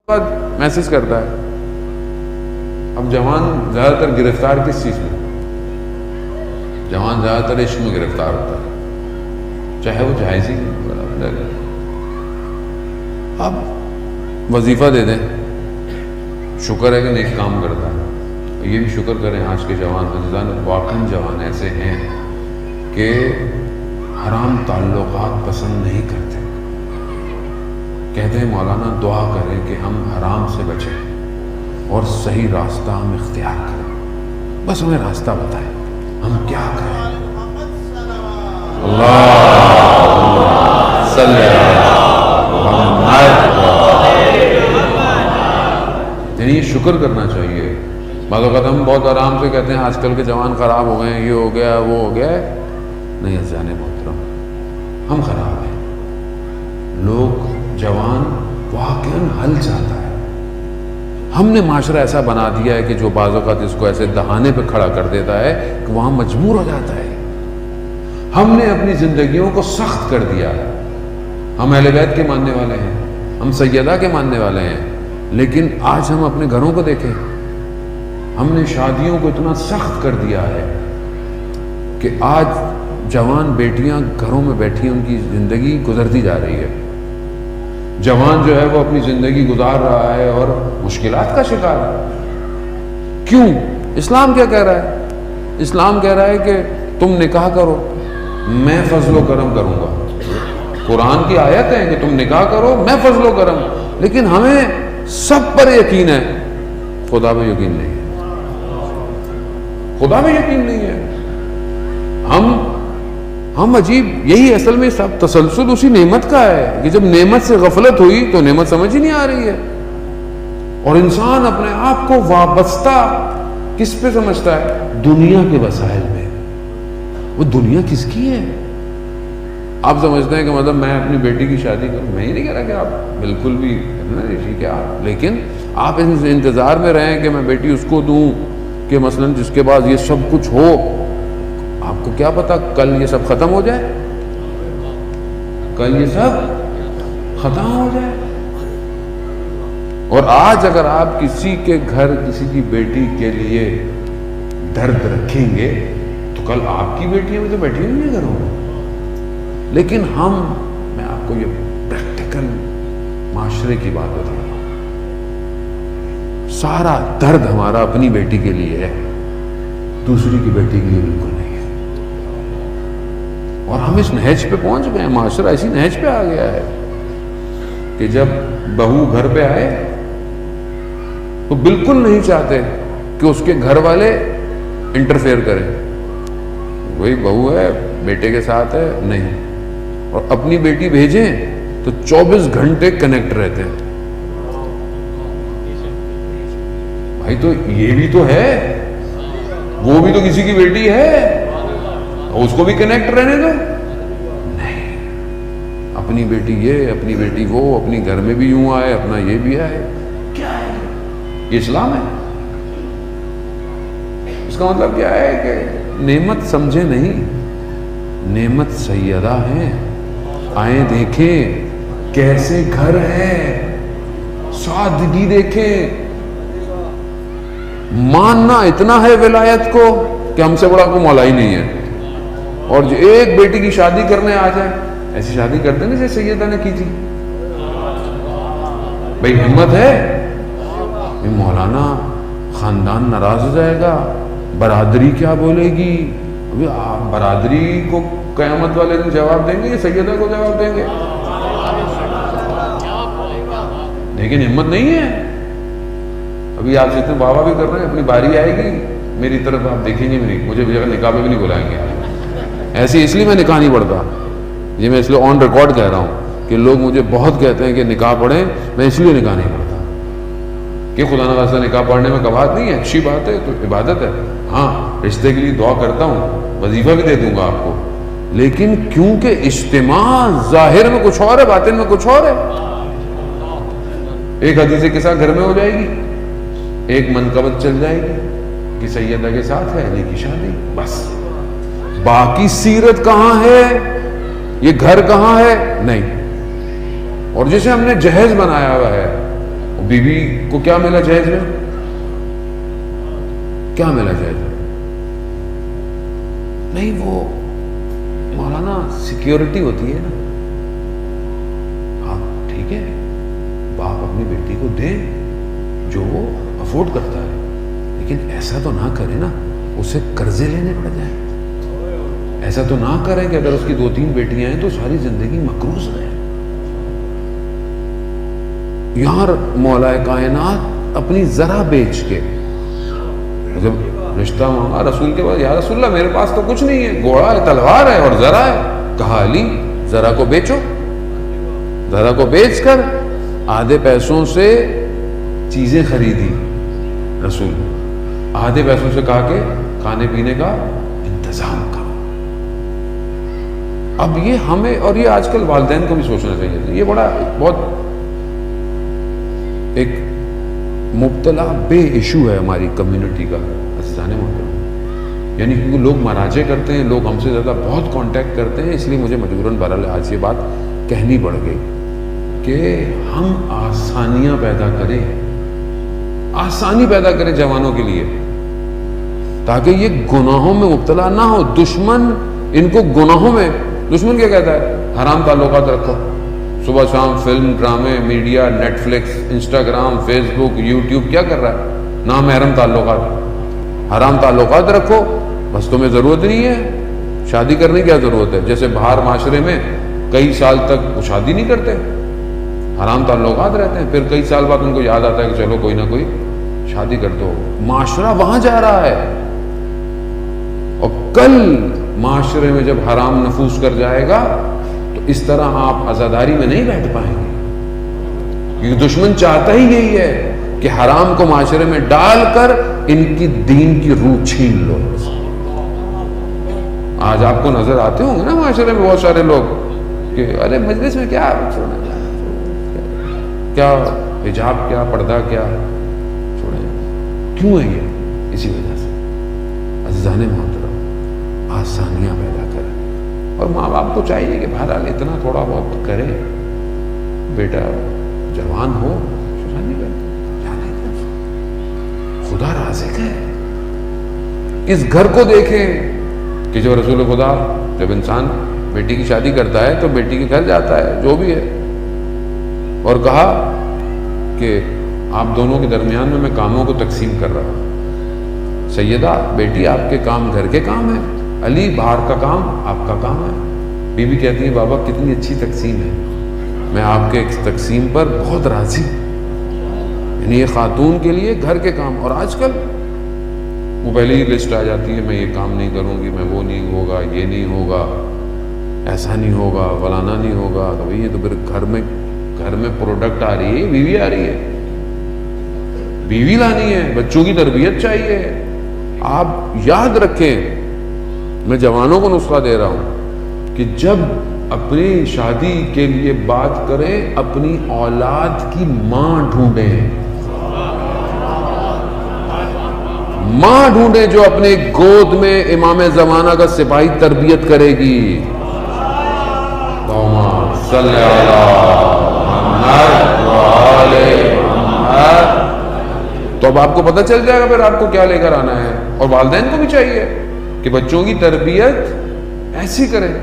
بعد محسوس کرتا ہے. اب جوان زیادہ تر گرفتار کس چیز میں؟ جوان زیادہ تر عشق میں گرفتار ہوتا ہے، چاہے وہ جائز ہی. اب وظیفہ دے دیں، شکر ہے کہ نیک کام کرتا ہے. یہ بھی شکر کریں آج کے جوان واقعی جوان ایسے ہیں کہ حرام تعلقات پسند نہیں کرتے. کہتے ہیں مولانا دعا کریں کہ ہم حرام سے بچیں اور صحیح راستہ ہم اختیار کریں، بس ہمیں راستہ بتائیں ہم کیا کریں. اللہ صلی یعنی شکر کرنا چاہیے. بعض اوقات ہم بہت آرام سے کہتے ہیں آج کل کے جوان خراب ہو گئے ہیں، یہ ہو گیا وہ ہو گیا. نہیں عزیزان محترم، ہم خراب ہیں. لوگ جوان واقعاً حل چاہتا ہے. ہم نے معاشرہ ایسا بنا دیا ہے کہ جو بعض اوقات اس کو ایسے دہانے پہ کھڑا کر دیتا ہے کہ وہاں مجبور ہو جاتا ہے. ہم نے اپنی زندگیوں کو سخت کر دیا ہے. ہم اہل بیت کے ماننے والے ہیں، ہم سیدہ کے ماننے والے ہیں، لیکن آج ہم اپنے گھروں کو دیکھیں. ہم نے شادیوں کو اتنا سخت کر دیا ہے کہ آج جوان بیٹیاں گھروں میں بیٹھی ان کی زندگی گزرتی جا رہی ہے. جوان جو ہے وہ اپنی زندگی گزار رہا ہے اور مشکلات کا شکار ہے. کیوں؟ اسلام کیا کہہ رہا ہے؟ اسلام کہہ رہا ہے کہ تم نکاح کرو، میں فضل و کرم کروں گا. قرآن کی آیت ہے کہ تم نکاح کرو میں فضل و کرم. لیکن ہمیں سب پر یقین ہے، خدا پہ یقین نہیں ہے. خدا پہ یقین نہیں ہے. ہم عجیب، یہی اصل میں سب تسلسل اسی نعمت کا ہے کہ جب نعمت سے غفلت ہوئی تو نعمت سمجھ ہی نہیں آ رہی ہے، اور انسان اپنے آپ کو وابستہ کس پہ سمجھتا ہے؟ دنیا کے وسائل میں. وہ دنیا کس کی ہے؟ آپ سمجھتے ہیں کہ مطلب میں اپنی بیٹی کی شادی کروں. میں ہی نہیں کہہ رہا کہ آپ بالکل بھی ٹھیک ہے آپ، لیکن آپ اس انتظار میں رہیں کہ میں بیٹی اس کو دوں کہ مثلا جس کے بعد یہ سب کچھ ہو. آپ کو کیا پتا کل یہ سب ختم ہو جائے، کل یہ سب ختم ہو جائے. اور آج اگر آپ کسی کے گھر کسی کی بیٹی کے لیے درد رکھیں گے تو کل آپ کی بیٹیاں بھی تو بیٹھی نہیں گھروں میں. لیکن میں آپ کو یہ پریکٹیکل معاشرے کی بات بتا رہا ہوں، سارا درد ہمارا اپنی بیٹی کے لیے ہے، دوسری کی بیٹی کے لیے بالکل نہیں ہے. اور ہم اس نہج پہ پہنچ گئے ہیں، معاشرہ ایسی نہج پہ آ گیا ہے کہ جب بہو گھر پہ آئے تو بالکل نہیں چاہتے کہ اس کے گھر والے انٹرفیئر کریں. وہی بہو ہے بیٹے کے ساتھ ہے نہیں، اور اپنی بیٹی بھیجیں تو 24 گھنٹے کنیکٹ رہتے ہیں. بھائی تو یہ بھی تو ہے، وہ بھی تو کسی کی بیٹی ہے، اس کو بھی کنیکٹ رہنے دو. نہیں، اپنی بیٹی یہ، اپنی بیٹی وہ، اپنی گھر میں بھی یوں آئے، اپنا یہ بھی آئے. کیا ہے یہ؟ اسلام ہے. اس کا مطلب کیا ہے کہ نعمت سمجھے نہیں، نعمت سیدہ ہیں. آئیں دیکھیں کیسے گھر ہے، سادگی دیکھیں. ماننا اتنا ہے ولایت کو کہ ہم سے بڑا کوئی مولا ہی نہیں ہے. اور جو ایک بیٹی کی شادی کرنے آ جائے، ایسی شادی کرتے نا جیسے سیدہ نے کی تھی. بھئی ہمت ہے؟ مولانا خاندان ناراض ہو جائے گا، برادری کیا بولے گی. آپ برادری کو قیامت والے دن جواب دیں گے یا سیدہ کو جواب دیں گے؟ لیکن ہمت نہیں ہے. ابھی آپ جتنے بابا بھی کر رہے ہیں، اپنی باری آئے گی میری طرف آپ دیکھیں گے نہیں، مجھے نکاح پہ بھی نہیں بلائیں گے. ایسی اس لیے میں نکاح نہیں پڑھتا. یہ میں اس لیے آن ریکارڈ کہہ رہا ہوں کہ لوگ مجھے بہت کہتے ہیں کہ نکاح پڑھیں، میں اس لیے نکاح نہیں پڑھتا کہ خدا نخواستہ نکاح پڑھنے میں کباہت نہیں ہے، اچھی بات ہے، تو عبادت ہے. ہاں رشتے کے لیے دعا کرتا ہوں، وظیفہ بھی دے دوں گا آپ کو، لیکن کیونکہ اجتماع ظاہر میں کچھ اور ہے، باطن میں کچھ اور ہے. ایک حدیث کے ساتھ گھر میں ہو جائے گی، ایک منقبت چل جائے گی کہ سیدہ کے ساتھ ہے علی کی شادی، بس. باقی سیرت کہاں ہے، یہ گھر کہاں ہے؟ نہیں. اور جسے ہم نے جہیز بنایا ہوا ہے بیوی کو کیا ملا جہیز میں؟ کیا ملا جہیز میں؟ نہیں، وہ مولانا سیکیورٹی ہوتی ہے نا. آپ ٹھیک ہے، باپ اپنی بیٹی کو دے جو وہ افورڈ کرتا ہے، لیکن ایسا تو نہ کرے نا اسے قرضے لینے پڑ جائیں. ایسا تو نہ کریں کہ اگر اس کی 2-3 بیٹیاں ہیں تو ساری زندگی مقروض رہے. یہاں مولا کائنات اپنی ذرا بیچ کے جب رشتہ مانگا رسول کے بعد، یا رسول اللہ میرے پاس تو کچھ نہیں ہے، گھوڑا ہے، تلوار ہے اور ذرا ہے. کہا علی ذرا کو بیچو. ذرا کو بیچ کر آدھے پیسوں سے چیزیں خریدی رسول. آدھے پیسوں سے کہا کہ کھانے پینے کا انتظام کرو. اب یہ ہمیں اور یہ آج کل والدین کو بھی سوچنا چاہیے. یہ بڑا بہت ایک مبتلا بے ایشو ہے ہماری کمیونٹی کا عزیزان محترم. یعنی کیونکہ لوگ مراجع کرتے ہیں، لوگ ہم سے زیادہ بہت کانٹیکٹ کرتے ہیں، اس لیے مجھے مجبوراً بہرحال آج یہ بات کہنی پڑ گئی کہ ہم آسانیاں پیدا کریں، آسانی پیدا کریں جوانوں کے لیے تاکہ یہ گناہوں میں مبتلا نہ ہو. دشمن ان کو گناہوں میں، دشمن کیا کہتا ہے؟ حرام تعلقات رکھو. صبح شام فلم، ڈرامے، media, Netflix, Instagram, Facebook, YouTube کیا کر رہا ہے؟ نامحرم تعلقات، حرام تعلقات رکھو. بس تمہیں ضرورت نہیں ہے شادی کرنے کی. کیا ضرورت ہے؟ جیسے باہر معاشرے میں کئی سال تک وہ شادی نہیں کرتے، حرام تعلقات رہتے ہیں، پھر کئی سال بعد ان کو یاد آتا ہے کہ چلو کوئی نہ کوئی شادی کر دو. معاشرہ وہاں جا رہا ہے. اور کل معاشرے میں جب حرام نفوذ کر جائے گا تو اس طرح آپ عزاداری میں نہیں بیٹھ پائیں گے، کیونکہ دشمن چاہتا ہی یہی ہے کہ حرام کو معاشرے میں ڈال کر ان کی دین کی روح چھین لو. آج آپ کو نظر آتے ہوں گے نا معاشرے میں بہت سارے لوگ کہ ارے مجلس میں کیا حجاب کیا، پردہ کیا، چھوڑیں. کیوں ہے یہ؟ اسی وجہ سے. عزیزان محترم، آسانیاں پیدا کریں. اور ماں باپ کو چاہیے کہ بہرحال اتنا تھوڑا بہت کریں. بیٹا جوان ہو شادی کر، خدا رازق ہے. اس گھر کو دیکھیں کہ جو رسول خدا جب انسان بیٹی کی شادی کرتا ہے تو بیٹی کے گھر جاتا ہے جو بھی ہے، اور کہا کہ آپ دونوں کے درمیان میں کاموں کو تقسیم کر رہا ہوں. سیدہ بیٹی آپ کے کام گھر کے کام ہے، علی باہر کا کام آپ کا کام ہے. بیوی کہتی ہے بابا کتنی اچھی تقسیم ہے، میں آپ کے تقسیم پر بہت راضی. یعنی یہ خاتون کے لیے گھر کے کام. اور آج کل وہ پہلے ہی لسٹ آ جاتی ہے، میں یہ کام نہیں کروں گی، میں وہ نہیں ہوگا، یہ نہیں ہوگا، ایسا نہیں ہوگا، فلانا نہیں ہوگا. تو بھئی یہ تو پھر گھر میں پروڈکٹ آ رہی ہے، بیوی آ رہی ہے، بیوی لانی ہے، بچوں کی تربیت چاہیے. آپ یاد رکھیں، میں جوانوں کو نسخہ دے رہا ہوں کہ جب اپنی شادی کے لیے بات کریں اپنی اولاد کی ماں ڈھونڈیں. ماں ڈھونڈیں جو اپنے گود میں امام زمانہ کا سپاہی تربیت کرے گی. اللہم صلی علی محمد وآلِ محمد. تو اب آپ کو پتہ چل جائے گا پھر آپ کو کیا لے کر آنا ہے. اور والدین کو بھی چاہیے کہ بچوں کی تربیت ایسی کریں.